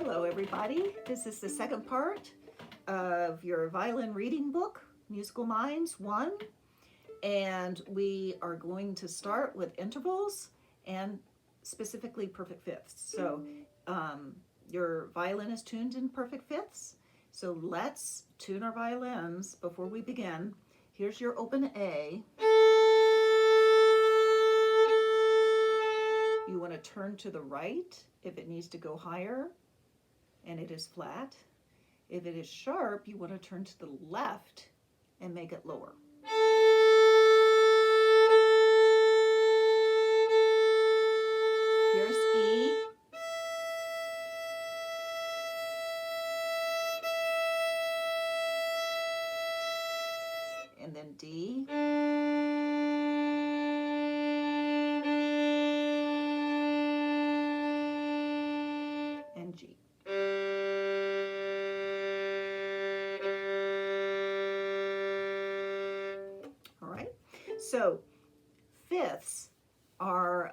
Hello everybody, this is the second part of your violin reading book, Musical Minds 1, and we are going to start with intervals and specifically perfect fifths. So your violin is tuned in perfect fifths, so let's tune our violins before we begin. Here's your open A. You want to turn to the right if it needs to go higher and it is flat. If it is sharp, you want to turn to the left and make it lower. Here's E. And then D. And G. All right, so fifths are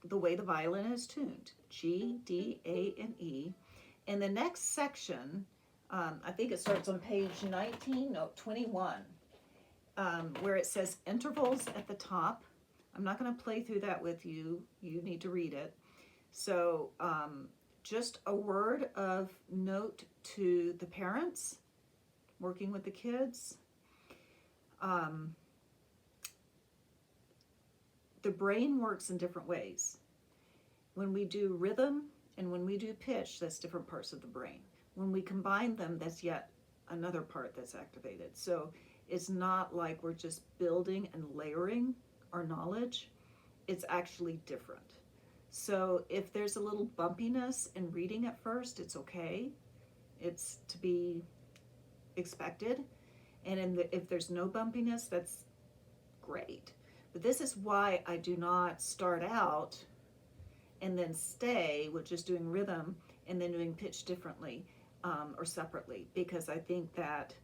the way the violin is tuned. G, D, A, and E. And the next section, I think it starts on page 21, where it says intervals at the top. I'm not going to play through that with you. You need to read it. So just a word of note to the parents working with the kids. The brain works in different ways. When we do rhythm and when we do pitch, that's different parts of the brain. When we combine them, that's yet another part that's activated. So it's not like we're just building and layering our knowledge. It's actually different. So if there's a little bumpiness in reading at first, it's okay. It's to be expected. And if there's no bumpiness, that's great. But this is why I do not start out and then stay with just doing rhythm and then doing pitch differently or separately, because I think that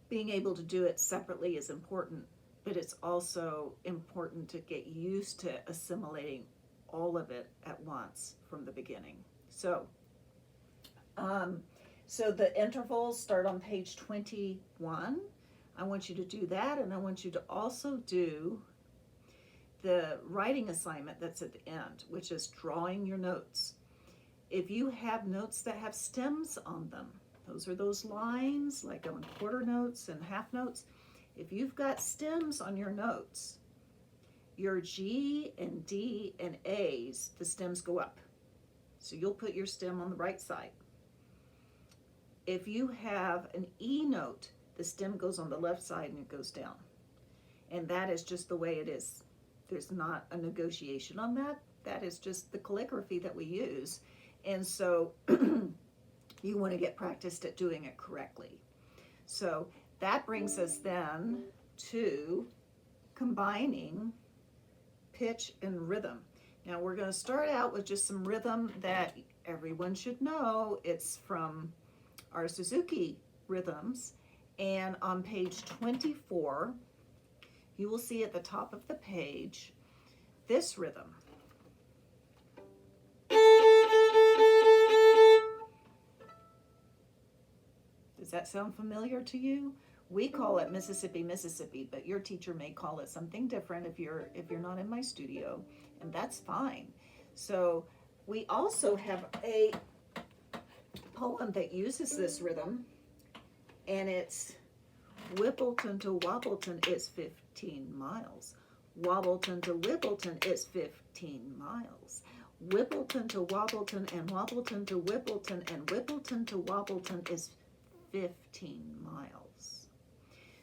being able to do it separately is important, but it's also important to get used to assimilating all of it at once from the beginning. So the intervals start on page 21. I want you to do that, and I want you to also do the writing assignment that's at the end, which is drawing your notes. If you have notes that have stems on them, those are those lines like on quarter notes and half notes. If you've got stems on your notes, your G and D and A's, the stems go up. So you'll put your stem on the right side. If you have an E note, the stem goes on the left side and it goes down. And that is just the way it is. There's not a negotiation on that. That is just the calligraphy that we use. And so you want to get practiced at doing it correctly. So that brings us then to combining pitch and rhythm. Now we're going to start out with just some rhythm that everyone should know. It's from our Suzuki rhythms. And on page 24, you will see at the top of the page this rhythm. Does that sound familiar to you? We call it Mississippi, Mississippi, but your teacher may call it something different if you're not in my studio, and that's fine. So we also have a poem that uses this rhythm, and it's Whippleton to Wobbleton is 15 miles. Wobbleton to Whippleton is 15 miles. Whippleton to Wobbleton and Wobbleton to Whippleton and Whippleton to Wobbleton is 15 miles.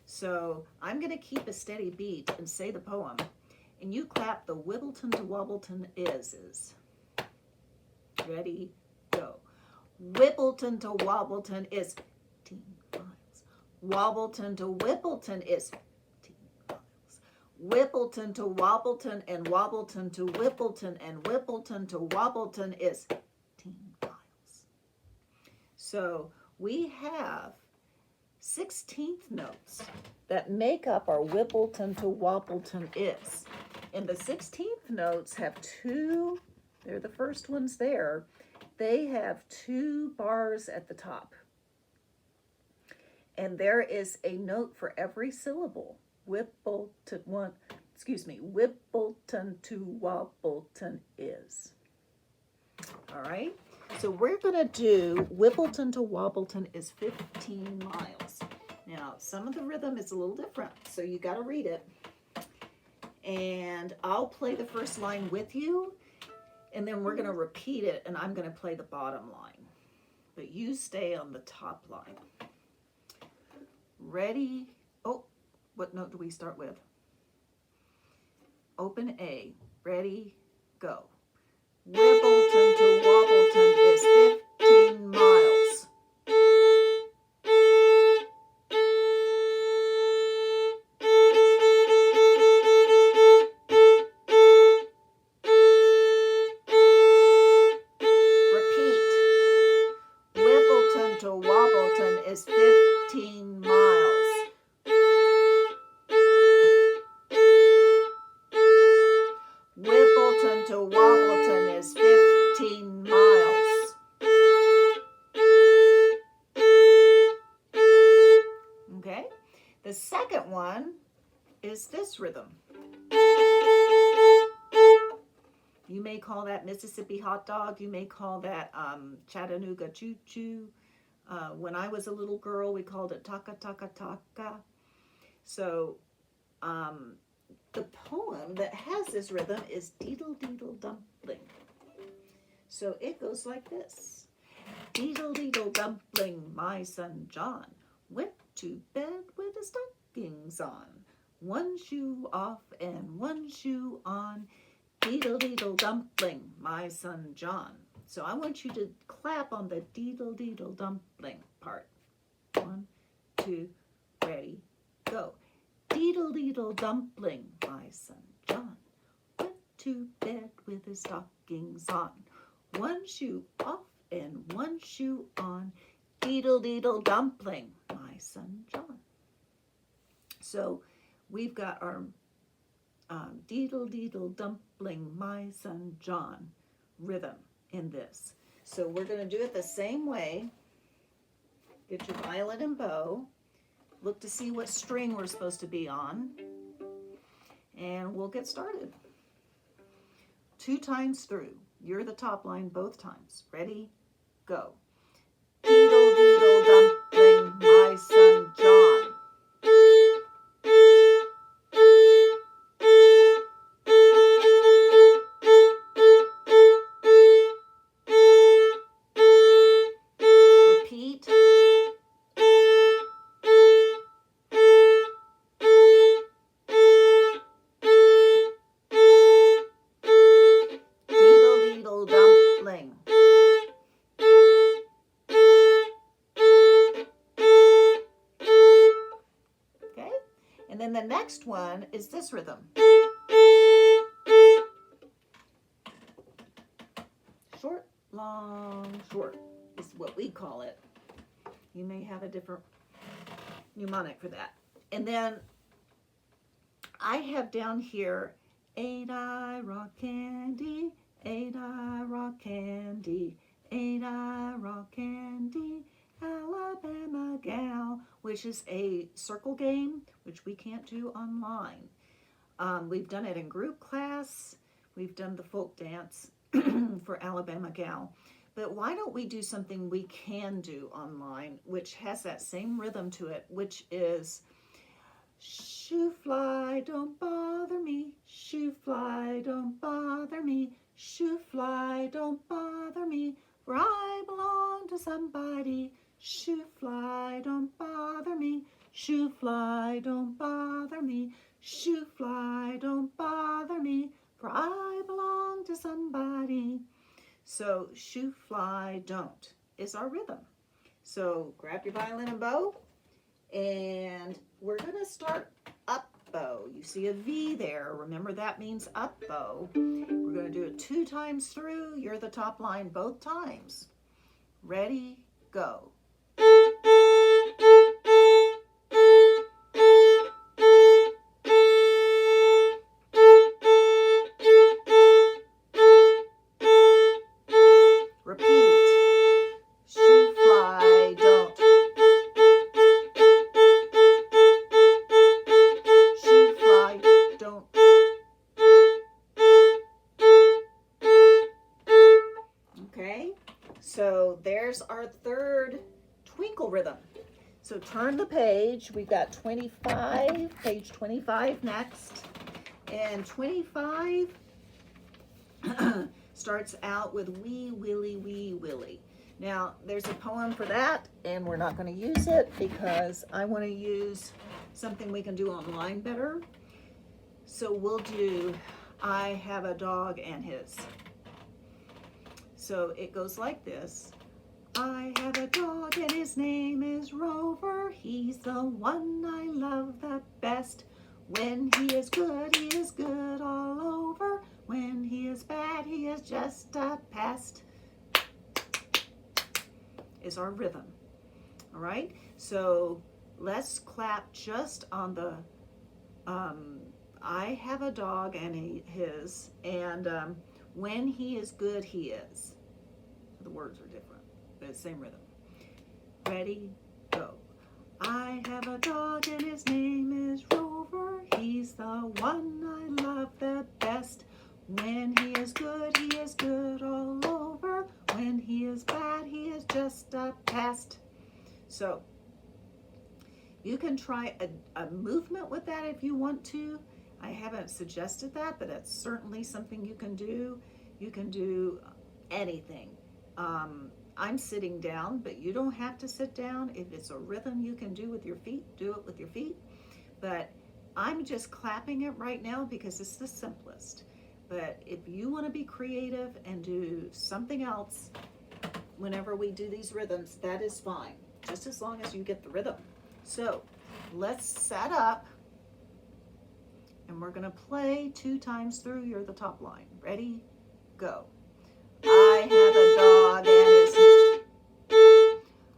So I'm going to keep a steady beat and say the poem, and you clap the Whippleton to Wobbleton is. Ready, go. Whippleton to Wobbleton is 15 miles. Wobbleton to Whippleton is 15 miles. Whippleton to Wobbleton and Wobbleton to Whippleton and Whippleton to Wobbleton is 15 miles. So we have 16th notes that make up our Whippleton to Wobbleton is. And the 16th notes have two They're the first ones there. They have 2 bars at the top. And there is a note for every syllable. Whippleton to Wobbleton is. All right. So we're going to do Whippleton to Wobbleton is 15 miles. Now, some of the rhythm is a little different, so you got to read it. And I'll play the first line with you, and then we're going to repeat it, and I'm going to play the bottom line. But you stay on the top line. Ready? Oh, what note do we start with? Open A. Ready? Go. Whippleton to Wobbleton is 15 miles. Repeat. Whippleton to Wobbleton is 15 miles. Whippleton to Wobbleton is 15 miles. Okay, the second one is this rhythm. You may call that Mississippi hot dog. You may call that Chattanooga choo-choo. When I was a little girl, we called it taka taka taka. So the poem that has this rhythm is Deedle Deedle Dumpling. So it goes like this. Deedle Deedle Dumpling, my son John went to bed with his stockings on. One shoe off and one shoe on. Deedle Deedle Dumpling, my son John. So I want you to clap on the Deedle Deedle Dumpling part. 1, 2, ready, go. Deedle Deedle Dumpling, my son John went to bed with his stockings on. One shoe off and one shoe on. Deedle Deedle Dumpling, my son John. So we've got our Deedle Deedle Dumpling, my son John rhythm in this. So we're going to do it the same way. Get your violin and bow. Look to see what string we're supposed to be on. And we'll get started. 2 times through. You're the top line both times. Ready? Go. Deedle Deedle Dumpling, my son John. Repeat. Deedle Deedle Dumpling. Okay, and then the next one is this rhythm. Short, long, short is what we call it. You may have a different mnemonic for that. And then I have down here, ain't I rock candy, ain't I rock candy, ain't I rock candy, Alabama gal, which is a circle game, which we can't do online. We've done it in group class. We've done the folk dance for Alabama gal. But why don't we do something we can do online, which has that same rhythm to it, which is shoo fly, don't bother me, shoo fly, don't bother me, shoo fly, don't bother me, for I belong to somebody. Shoo fly, don't bother me, shoo fly, don't bother me, shoo fly, don't bother me, for I belong to somebody. So shoo fly don't is our rhythm. So grab your violin and bow, and we're going to start up bow. You see a V there. Remember that means up bow. We're going to do it 2 times through. You're the top line both times. Ready, go. Repeat. Shoe fly, don't. Shoe fly, don't. Okay, so there's our third twinkle rhythm. So turn the page. We've got 25, page 25 next. And 25 starts out with wee willy, wee willy. Now, there's a poem for that, and we're not going to use it because I want to use something we can do online better. So we'll do I Have a Dog and His. So it goes like this. I have a dog and his name is Rover. He's the one I love the best. When he is good all over. When he is bad, he is just a pest. Is our rhythm. All right, so let's clap just on the I have a dog and his, and when he is good, he is. The words are different, but it's the same rhythm. Ready, go. I have a dog and his name is Rover. He's the one I love the best. When he is good all over. When he is bad, he is just a pest. So you can try a movement with that if you want to. I haven't suggested that, but that's certainly something you can do. You can do anything. I'm sitting down, but you don't have to sit down. If it's a rhythm you can do with your feet, do it with your feet. But I'm just clapping it right now because it's the simplest. But if you want to be creative and do something else whenever we do these rhythms, that is fine, just as long as you get the rhythm. So let's set up, and we're going to play 2 times through. You're the top line. Ready? Go. I have a dog and his.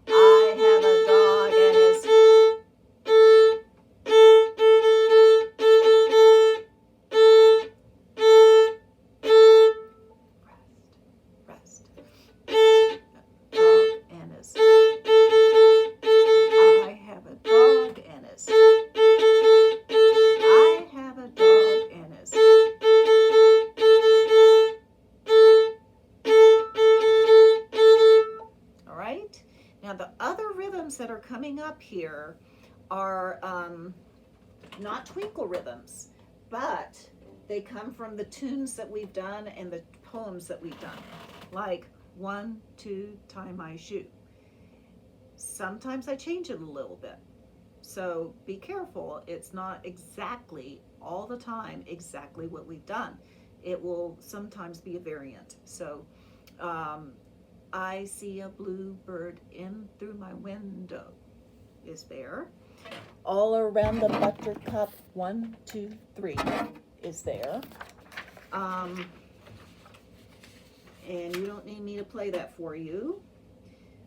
I have a dog and his. Rest. Dog and his. I have a dog and his. I have a dog and his. Now the other rhythms that are coming up here are not twinkle rhythms, but they come from the tunes that we've done and the poems that we've done, like 1, 2, tie my shoe. Sometimes I change it a little bit, so be careful. It's not exactly all the time exactly what we've done. It will sometimes be a variant. So I see a bluebird in through my window is there. All around the buttercup, 1, 2, 3 is there. And you don't need me to play that for you.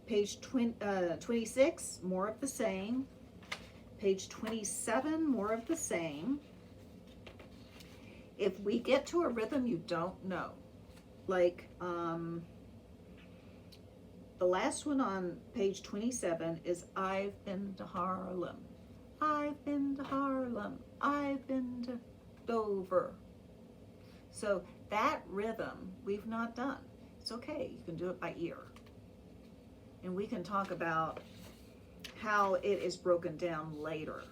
Page 26, more of the same. Page 27, more of the same. If we get to a rhythm you don't know, like the last one on page 27 is I've been to Harlem. I've been to Harlem. I've been to Dover. So that rhythm we've not done. It's okay. You can do it by ear. And we can talk about how it is broken down later.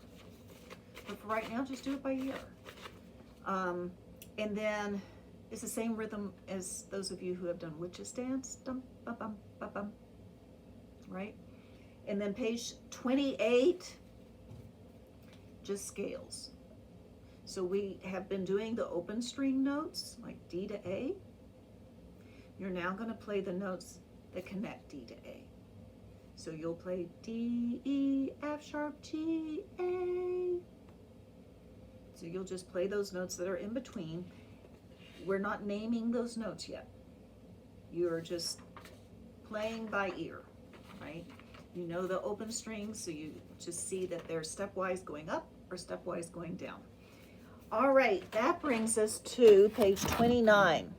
But for right now, just do it by ear. And then it's the same rhythm as those of you who have done Witch's Dance. Dum, ba, bum, ba, bum. Right? And then page 28, just scales. So we have been doing the open string notes, like D to A. You're now going to play the notes that connect D to A. So you'll play D, E, F sharp, G, A. So you'll just play those notes that are in between. We're not naming those notes yet. You're just playing by ear, right? You know the open strings, so you just see that they're stepwise going up or stepwise going down. All right, that brings us to page 29.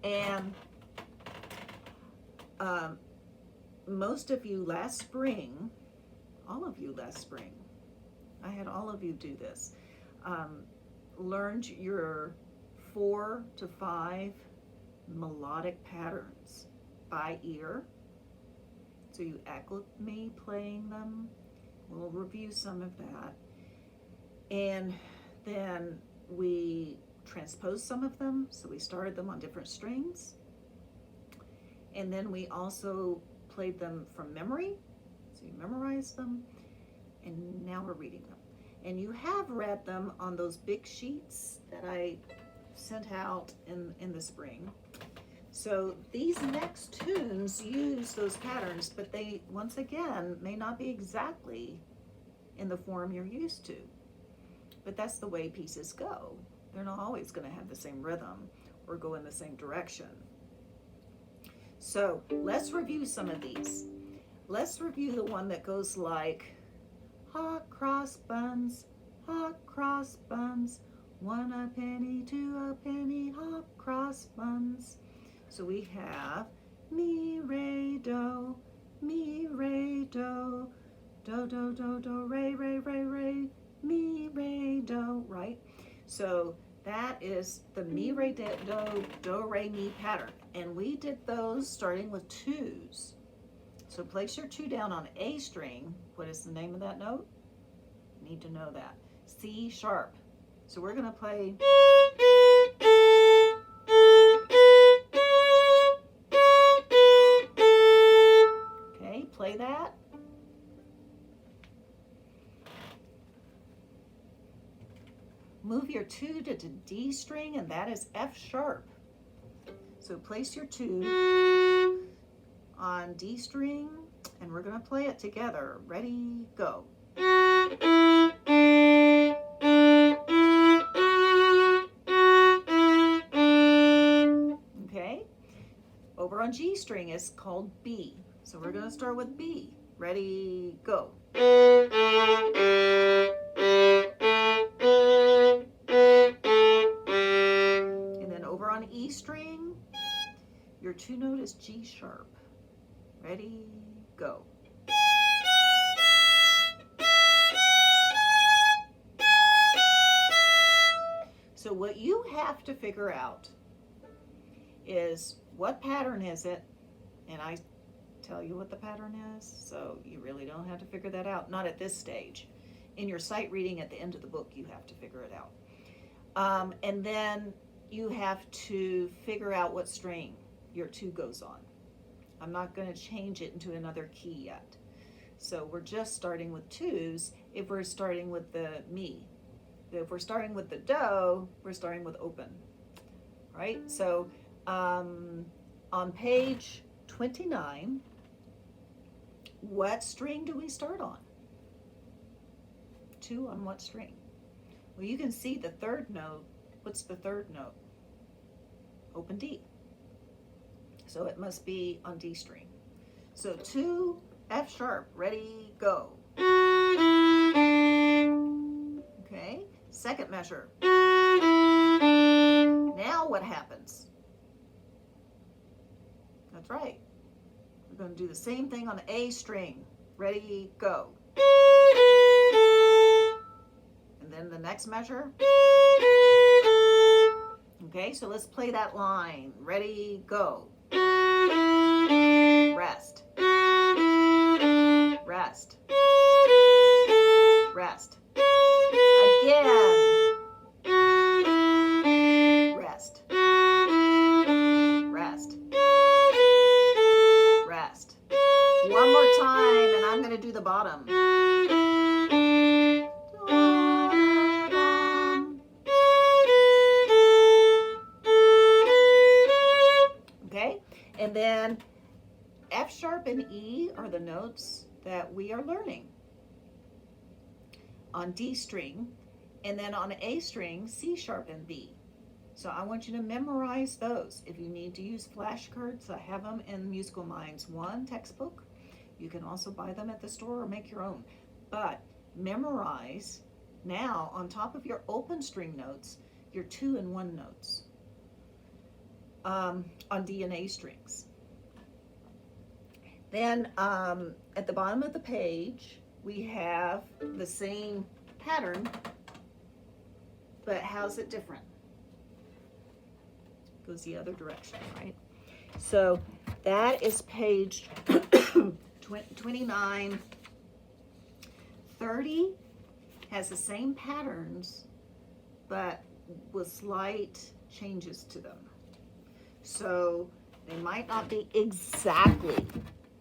And Most of you last spring, all of you last spring, I had all of you do this, learned your 4 to 5 melodic patterns by ear. So you act with me playing them. We'll review some of that. And then we transposed some of them. So we started them on different strings. And then we also played them from memory. So you memorized them. And now we're reading them. And you have read them on those big sheets that I sent out in the spring. So these next tunes use those patterns, but they, once again, may not be exactly in the form you're used to. But that's the way pieces go. They're not always going to have the same rhythm or go in the same direction. So let's review some of these. Let's review the one that goes like, hot cross buns, 1 a penny, 2 a penny, hot cross buns. So we have mi, re, do, do, do, re, mi, re, do, right? So that is the mi, re, do, re, mi pattern. And we did those starting with 2s. So place your 2 down on A string. What is the name of that note? Need to know that. C sharp. So we're going to play. Okay, play that. Move your 2 to D string, and that is F sharp. So place your 2 on D string, and we're going to play it together. Ready, go. Okay, over on G string is called B. So we're going to start with B. Ready, go. And then over on E string, your 2 note is G sharp. Ready, go. So what you have to figure out is what pattern is it, and I tell you what the pattern is, so you really don't have to figure that out, not at this stage. In your sight reading at the end of the book, you have to figure it out. And then you have to figure out what string your 2 goes on. I'm not going to change it into another key yet. So we're just starting with 2s if we're starting with the mi. If we're starting with the do, we're starting with open, right? So on page 29, what string do we start on? 2 on what string? Well, you can see the 3rd note. What's the 3rd note? Open D. So it must be on D string. So 2, F sharp, ready, go. Okay, 2nd measure. Now what happens? That's right. We're going to do the same thing on A string. Ready, go. And then the next measure. Okay, so let's play that line. Ready, go. Rest. Rest. Rest. Again. Rest. Rest. Rest. One more time, and I'm going to do the bottom. Okay, and then F sharp and E are the notes that we are learning on D string, and then on A string, C sharp and B. So I want you to memorize those. If you need to use flashcards, I have them in Musical Minds 1 textbook. You can also buy them at the store or make your own. But memorize now on top of your open string notes, your 2 and 1 notes on D and A strings. Then at the bottom of the page, we have the same pattern, but how's it different? Goes the other direction, right? So that is page 29. 30 has the same patterns, but with slight changes to them. So they might not be exactly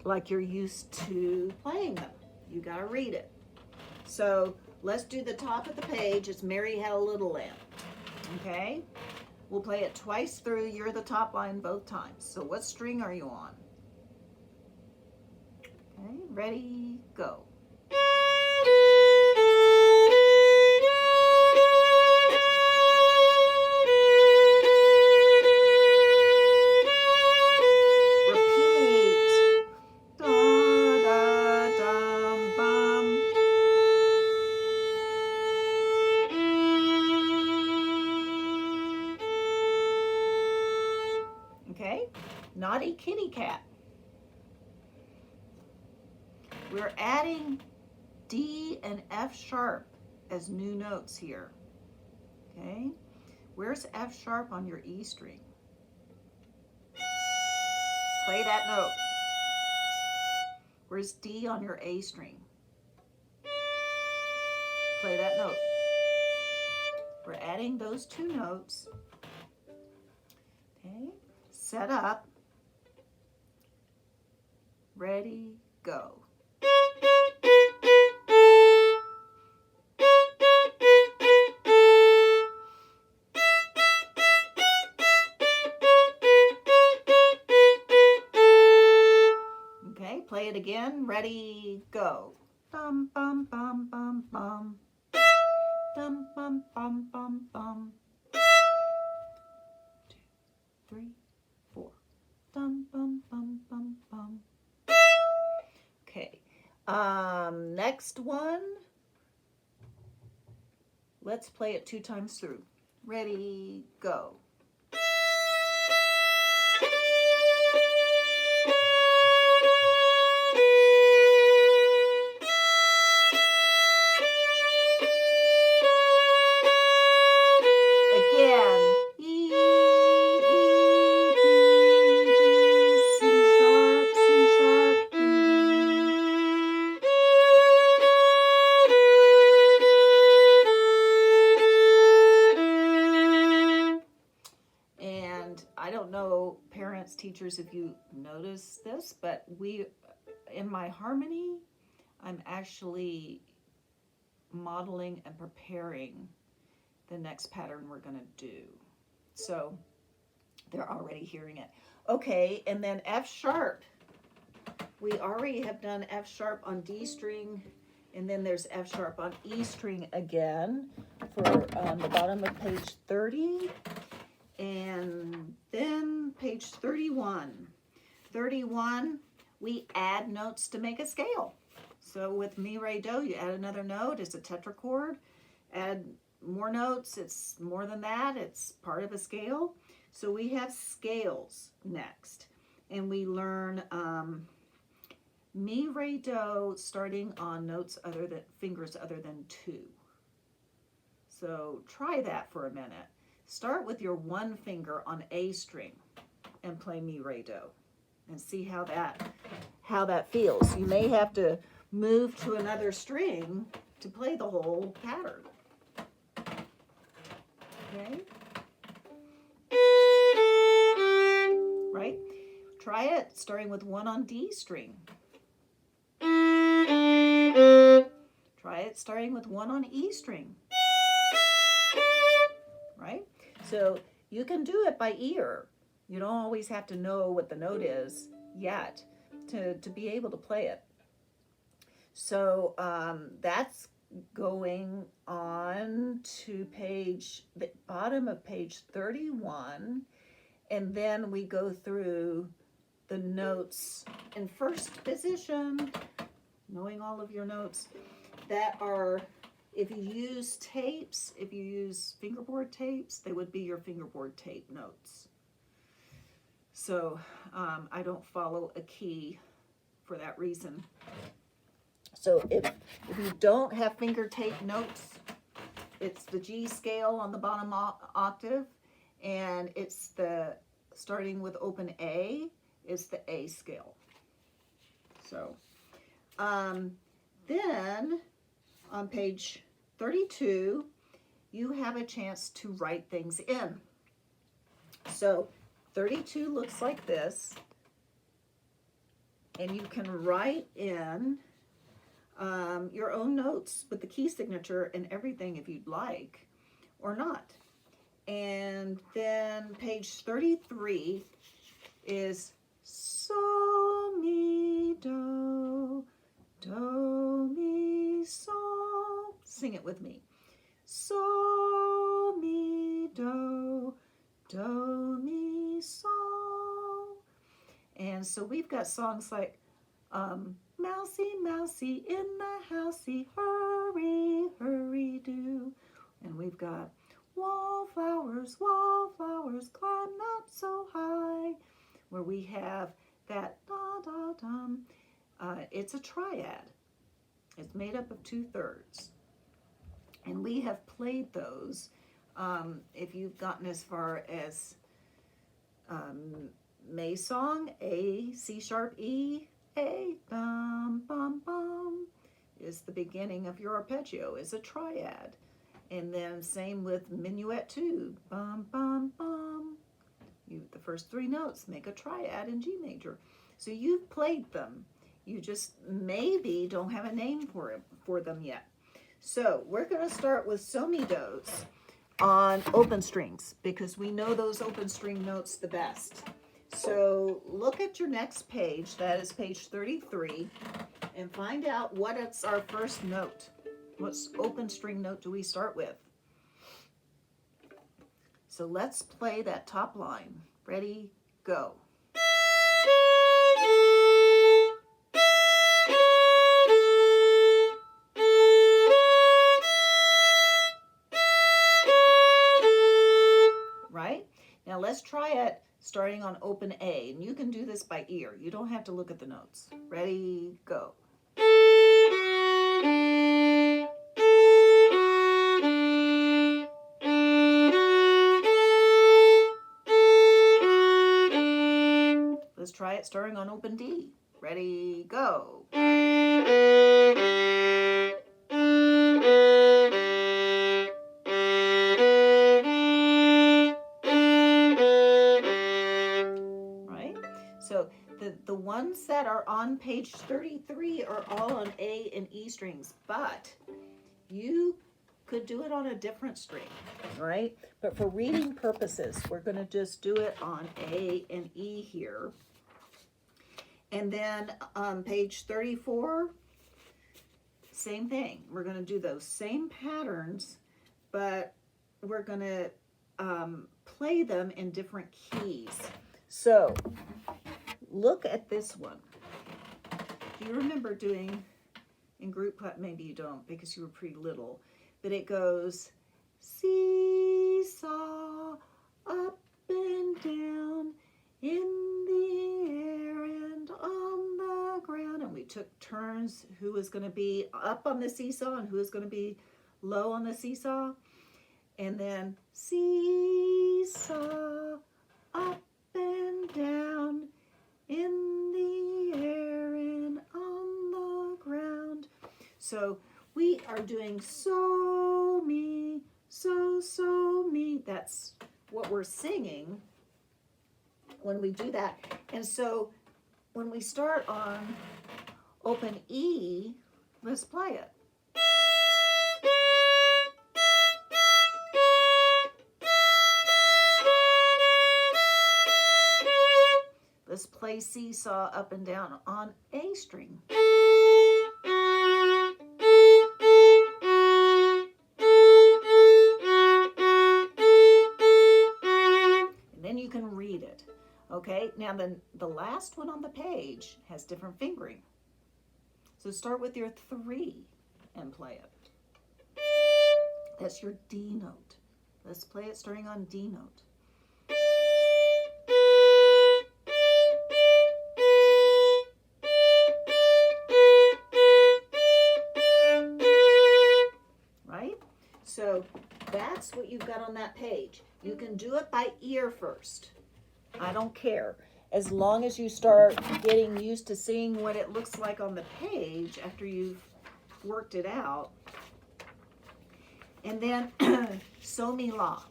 like you're used to playing them. You got to read it. So let's do the top of the page. It's Mary Had a Little Lamb. Okay? We'll play it twice through. You're the top line both times. So what string are you on? Okay, ready, go. Naughty kitty cat. We're adding D and F sharp as new notes here. Okay, where's F sharp on your E string? Play that note. Where's D on your A string? Play that note. We're adding those two notes. Okay, set up. Ready, go. Okay, play it again. Ready, go. Bum, bum, bum, bum, bum. Bum, bum, bum, bum, bum. 2, 3, 4. Bum, bum, bum, bum, bum. Okay, next one, let's play it 2 times through. Ready, go. Again. E, E, D, D, C sharp, C sharp, E. And I don't know, parents, teachers, if you notice this, but in my harmony, I'm actually modeling and preparing the next pattern we're going to do. So they're already hearing it. Okay, and then F sharp. We already have done F sharp on D string, and then there's F sharp on E string again for the bottom of page 30. And then page 31. 31, we add notes to make a scale. So with mi, re, do, you add another note. It's a tetrachord. Add more notes. It's more than that. It's part of a scale. So we have scales next. And we learn mi, re, do starting on notes other than fingers other than 2. So try that for a minute. Start with your one finger on A string and play mi, re, do, and see how that feels. You may have to move to another string to play the whole pattern. Okay? Right? Try it starting with 1 on D string. Try it starting with 1 on E string. Right? So you can do it by ear. You don't always have to know what the note is yet to be able to play it. So that's going on to the bottom of page 31, and then we go through the notes in first position, knowing all of your notes that are, if you use tapes, if you use fingerboard tapes, they would be your fingerboard tape notes. So I don't follow a key for that reason. So if you don't have finger tape notes, it's the G scale on the bottom octave, and it's the, starting with open A, is the A scale. So then on page 32, you have a chance to write things in. So 32 looks like this, and you can write in your own notes with the key signature and everything if you'd like, or not. And then page 33 is so, mi, do, mi, so. Sing it with me. So, mi, do, mi, so. And so we've got songs like Mousy, mousy in the housey, hurry, hurry do. And we've got wallflowers, climb not so high, where we have that da-da-dum. It's a triad. It's made up of 2/3. And we have played those. If you've gotten as far as May song, A, C sharp, E, A, bum, bum, bum, is the beginning of your arpeggio, is a triad. And then same with minuet 2, bum, bum, bum. The first 3 notes make a triad in G major. So you've played them. You just maybe don't have a name for them yet. So we're going to start with so-mi-dos on open strings, because we know those open string notes the best. So look at your next page, that is page 33, and find out what is our first note. What open string note do we start with? So let's play that top line. Ready, go. Right? Now let's try it starting on open A, and you can do this by ear. You don't have to look at the notes. Ready, go. Let's try it starting on open D. Ready, go. So the ones that are on page 33 are all on A and E strings, but you could do it on a different string, right? But for reading purposes, we're going to just do it on A and E here. And then on page 34, same thing. We're going to do those same patterns, but we're going to play them in different keys. So look at this one. Do you remember doing in group class? Maybe you don't because you were pretty little, but it goes seesaw up and down in the air and on the ground, and we took turns who was going to be up on the seesaw and who was going to be low on the seesaw. And then seesaw up and down in the air and on the ground. So we are doing so, me, so, me. That's what we're singing when we do that. And so when we start on open E, let's play it. Let's play seesaw up and down on A string. And then you can read it. Okay, now then the last one on the page has different fingering. So start with your 3 and play it. That's your D note. Let's play it starting on D note. that's what you've got on that page. You can do it by ear first. I don't care. As long as you start getting used to seeing what it looks like on the page after you've worked it out. And then So Mi La.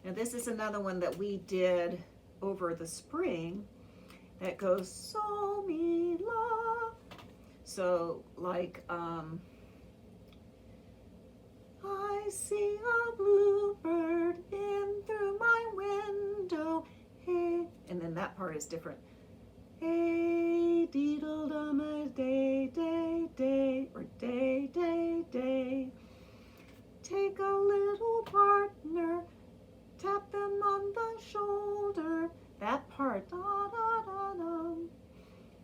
Now this is another one that we did over the spring that goes So Mi La. So like I see a bluebird in through my window. Hey, and then that part is different. Hey, deedle dum a day, day, day, or day, day, day. Take a little partner, tap them on the shoulder. That part, da da da da.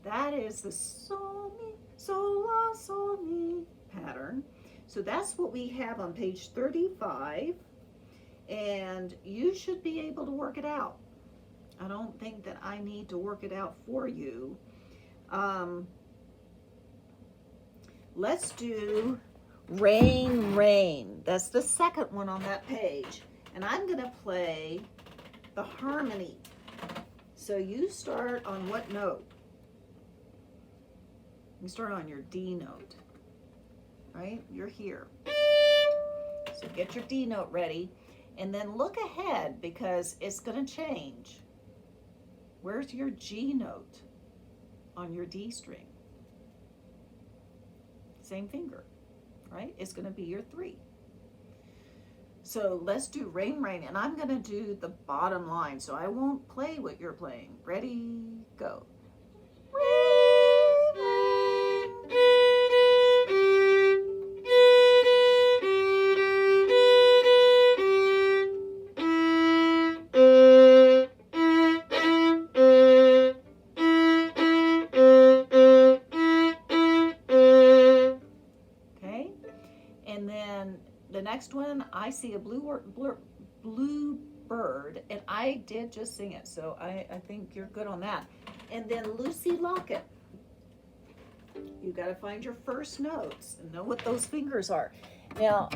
That is the so mi, so la, so mi pattern. So that's what we have on page 35, and you should be able to work it out. I don't think that I need to work it out for you. Let's do Rain, Rain. That's the second one on that page. And I'm going to play the harmony. So you start on what note? You start on your D note, right? You're here. So get your D note ready. And then look ahead because it's going to change. Where's your G note on your D string? Same finger, right? It's going to be your 3. So let's do Rain, Rain, and I'm going to do the bottom line, so I won't play what you're playing. Ready, go. Next one, I see a blue bird, and I did just sing it, so I think you're good on that. And then Lucy Locket. You got to find your first notes and know what those fingers are. Now,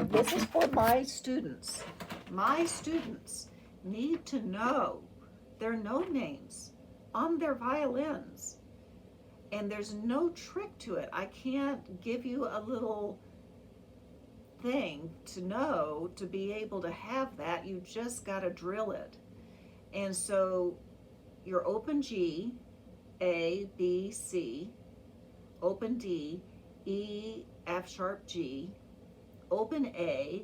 this is for my students. My students need to know their note names on their violins, and there's no trick to it. I can't give you a little thing to know to be able to have that. You just got to drill it. And so your open G, A, B, C, open D, E, F sharp G, open A,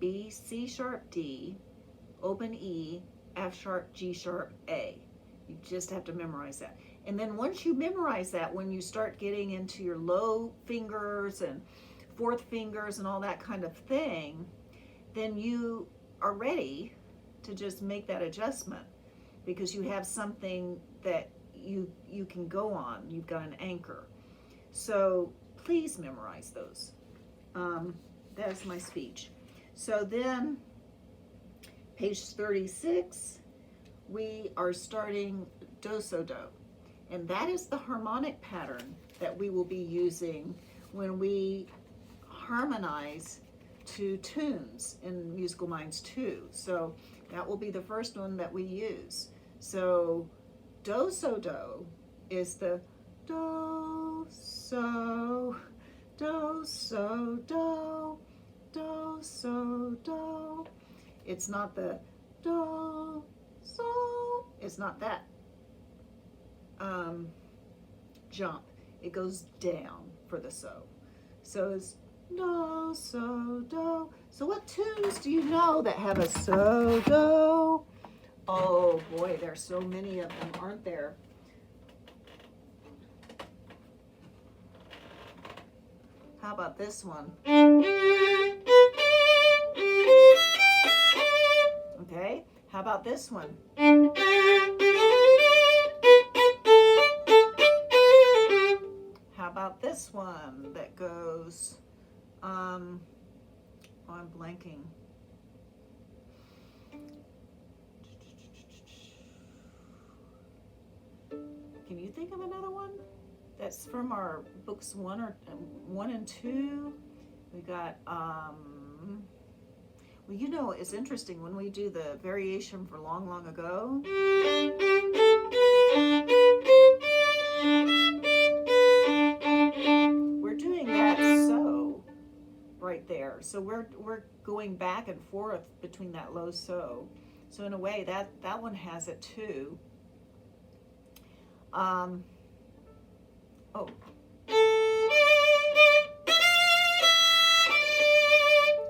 B, C sharp D, open E, F sharp, G sharp, A. You just have to memorize that. And then once you memorize that, when you start getting into your low fingers and fourth fingers and all that kind of thing, then you are ready to just make that adjustment because you have something that you can go on. You've got an anchor. So please memorize those. That is my speech. So then page 36, we are starting Do So Do, and that is the harmonic pattern that we will be using when we harmonize to tunes in Musical Minds 2. So that will be the first one that we use. So Do So Do is the Do So Do So Do Do So Do. It's not the Do So. It's not that jump. It goes down for the so. So it's Do, so, do. So what tunes do you know that have a so, do? Oh boy, there's so many of them, aren't there? How about this one? Okay, how about this one? How about this one that goes... oh, I'm blanking. Can you think of another one? That's from our books 1 and 2. We got Well, you know, it's interesting when we do the variation for Long, Long Ago. We're doing that so right there. So we're going back and forth between that low so. So in a way, that one has it too. Oh.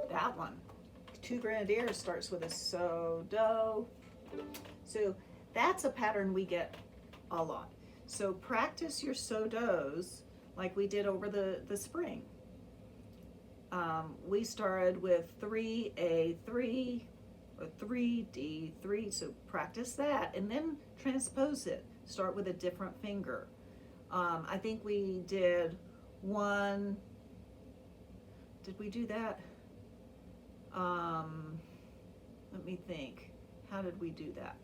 That one. Two Grenadiers starts with a so, do. So that's a pattern we get a lot. So practice your so, do's like we did over the spring. We started with 3A3 or 3D3, so practice that and then transpose it. Start with a different finger. I think we did one, did we do that? Let me think. How did we do that?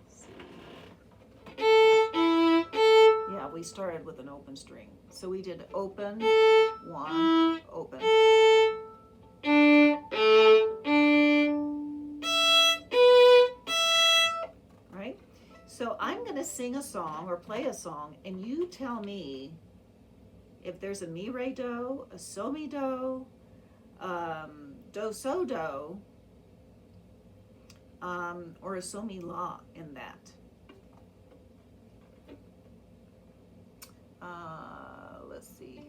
Let's see. Yeah, we started with an open string. So we did open, one, open. Right? So I'm going to sing a song or play a song, and you tell me if there's a mi, re, do, a so, mi, do, do, so, do, or a so, mi, la in that. Let's see.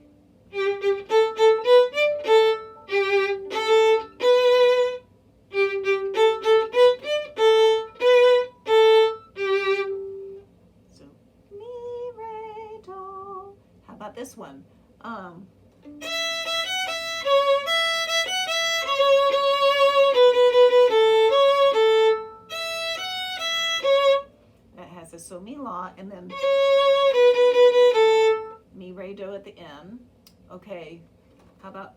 So, mi, re, do. How about this one? That has a so, mi, la, and then mi, re, do at the end. Okay, how about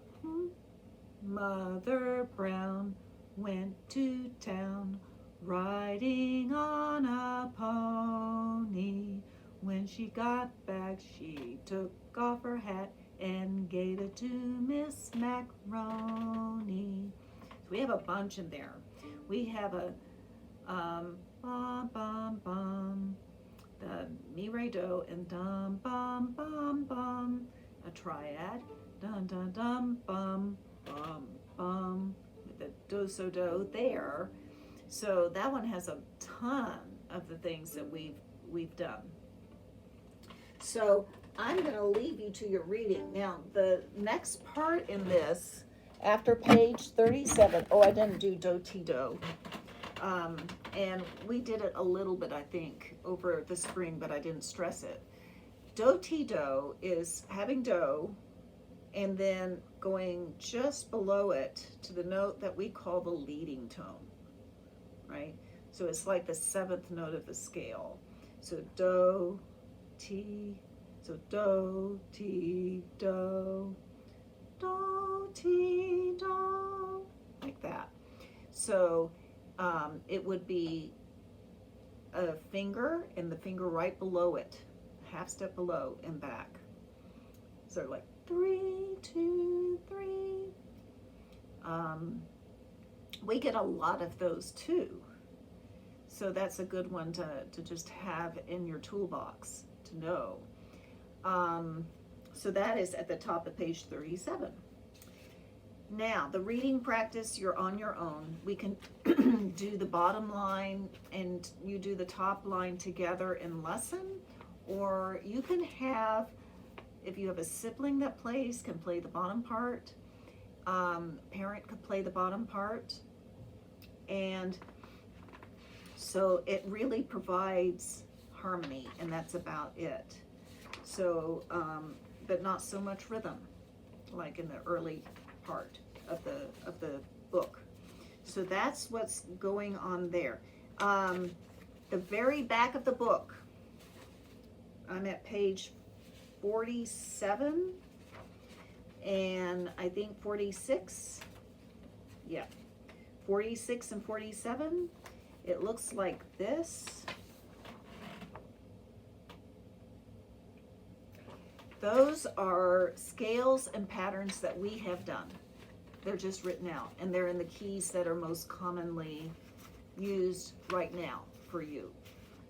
Mother Brown went to town riding on a pony. When she got back, she took off her hat and gave it to Miss Macaroni. So we have a bunch in there. We have a bum, bum, bum, the mi, re, do, and dum, bum, bum, bum, a triad, dum, dum, dum, bum, bum, bum, with the do, so, do there. So that one has a ton of the things that we've done. So I'm going to leave you to your reading. Now, the next part in this, after page 37, oh, I didn't do do, ti, do. And we did it a little bit, I think, over the spring, but I didn't stress it. Do, ti, do is having do and then going just below it to the note that we call the leading tone, right? So it's like the 7th note of the scale. So do, ti, so do, ti, do, do, ti, do, like that. So it would be a finger and the finger right below it, half step below and back. So like 3, 2, 3. We get a lot of those too. So that's a good one to just have in your toolbox to know. So that is at the top of page 37. Now, the reading practice, you're on your own. We can do the bottom line and you do the top line together in lesson, or you can have, if you have a sibling that plays, can play the bottom part. Parent could play the bottom part. And so it really provides harmony, and that's about it. So, but not so much rhythm, like in the early part of the book. So that's what's going on there. The very back of the book, I'm at page 47 and I think 46. Yeah, 46 and 47. It looks like this. Those are scales and patterns that we have done. They're just written out, and they're in the keys that are most commonly used right now for you.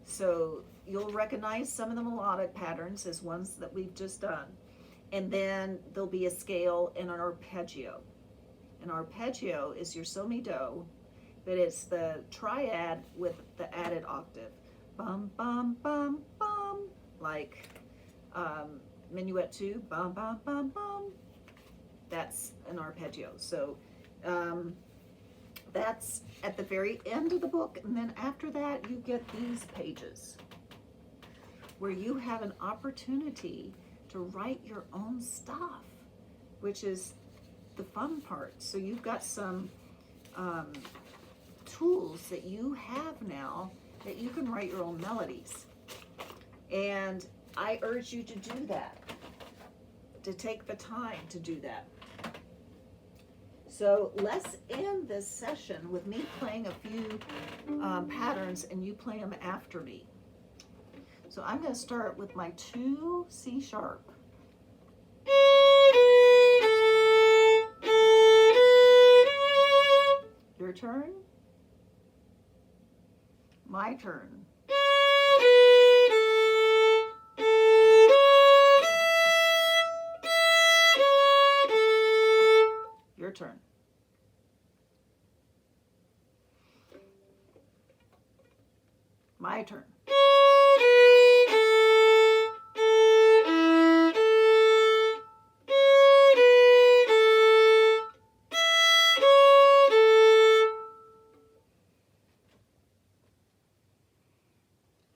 So you'll recognize some of the melodic patterns as ones that we've just done. And then there'll be a scale and an arpeggio. An arpeggio is your so mi do, but it's the triad with the added octave. Bum, bum, bum, bum, like Minuet 2, bum, bum, bum, bum. That's an arpeggio. So that's at the very end of the book, and then after that you get these pages where you have an opportunity to write your own stuff, which is the fun part. So you've got some tools that you have now that you can write your own melodies. And I urge you to do that, to take the time to do that. So let's end this session with me playing a few patterns and you play them after me. So I'm going to start with my 2 C sharp. Your turn. My turn. Your turn. My turn.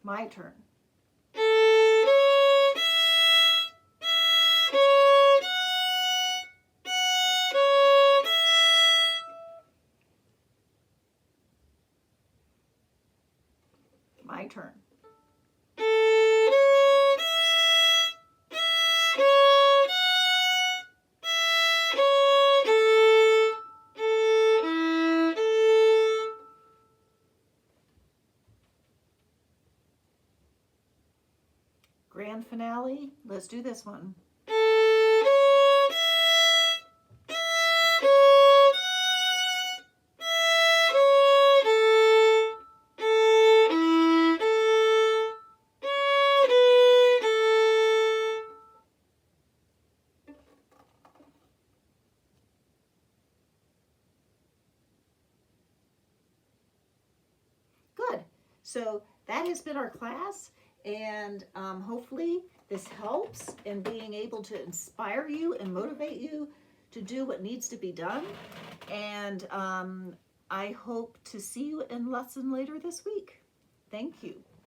My turn. My turn. Grand finale. Let's do this one. Good. So that has been our class, and hopefully this helps in being able to inspire you and motivate you to do what needs to be done. And I hope to see you in lesson later this week. Thank you.